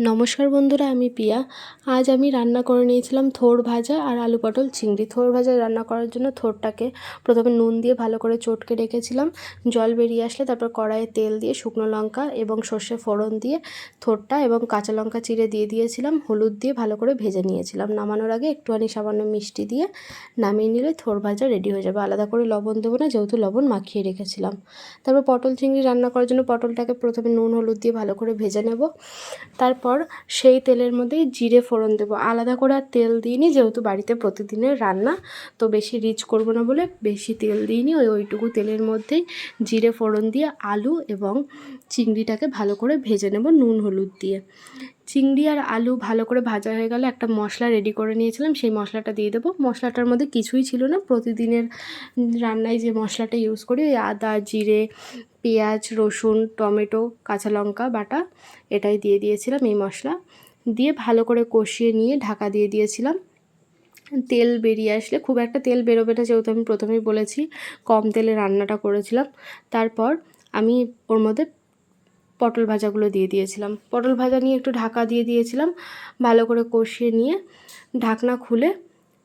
নমস্কার বন্ধুরা, আমি পিয়া। আজ আমি রান্না করে নিয়েছিলাম থোড় ভাজা আর আলু পটল চিংড়ি। থোড় ভাজা রান্না করার জন্য থোড়টাকে প্রথমে নুন দিয়ে ভালো করে চটকে রেখেছিলাম। জল বেরিয়ে আসলে তারপর কড়াইয়ে তেল দিয়ে শুকনো লঙ্কা এবং সর্ষে ফোড়ন দিয়ে থোড়টা এবং কাঁচা লঙ্কা চিড়ে দিয়ে দিয়েছিলাম। হলুদ দিয়ে ভালো করে ভেজে নিয়েছিলাম। নামানোর আগে একটুখানি সামান্য মিষ্টি দিয়ে নামিয়ে নিলে থোড় ভাজা রেডি হয়ে যাবে। আলাদা করে লবণ দেবো না, যেহেতু লবণ মাখিয়ে রেখেছিলাম। তারপর পটল চিংড়ি রান্না করার জন্য পটলটাকে প্রথমে নুন হলুদ দিয়ে ভালো করে ভেজে নেব। তারপর সেই তেলের মধ্যেই জিরে ফোড়ন দেবো। আলাদা করে আর তেল দিইনি, যেহেতু বাড়িতে প্রতিদিনের রান্না, তো বেশি রিচ করব না বলে বেশি তেল দিইনি। ওইটুকু তেলের মধ্যেই জিরে ফোড়ন দিয়ে আলু এবং চিংড়িটাকে ভালো করে ভেজে নেব নুন হলুদ দিয়ে। চিংড়ি আর আলু ভালো করে ভাজা হয়ে গেলে একটা মশলা রেডি করে নিয়েছিলাম, সেই মশলাটা দিয়ে দেবো। মশলাটার মধ্যে কিছুই ছিল না, প্রতিদিনের রান্নায় যে মশলাটা ইউজ করি, ওই আদা জিরে পেঁয়াজ রসুন টমেটো কাঁচা লঙ্কা বাটা, এটাই দিয়ে দিয়েছিলাম। এই মশলা দিয়ে ভালো করে কষিয়ে নিয়ে ঢাকা দিয়ে দিয়েছিলাম। তেল বেরিয়ে আসলে, খুব একটা তেল বেরোবে না যেহেতু আমি প্রথমেই বলেছি কম তেলে রান্নাটা করেছিলাম। তারপর আমি ওর মধ্যে পটল ভাজাগুলো দিয়ে দিয়েছিলাম। পটল ভাজা নিয়ে একটু ঢাকা দিয়ে দিয়েছিলাম। ভালো করে কষিয়ে নিয়ে ঢাকনা খুলে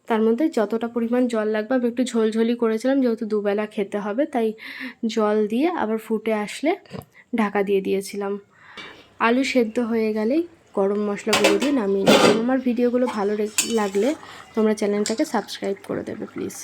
তার মধ্যে যতটা পরিমাণ জল লাগবে, আমি একটু ঝোলঝোলি করেছিলাম যেহেতু দুবেলা খেতে হবে, তাই জল দিয়ে আবার ফুটে আসলে ঢাকা দিয়ে দিয়েছিলাম। আলু সেদ্ধ হয়ে গেলেই গরম মশলাগুলো দিয়ে নামিয়ে নিলাম। আমার ভিডিওগুলো ভালো লাগলে তোমরা চ্যানেলটাকে সাবস্ক্রাইব করে দেবে প্লিজ।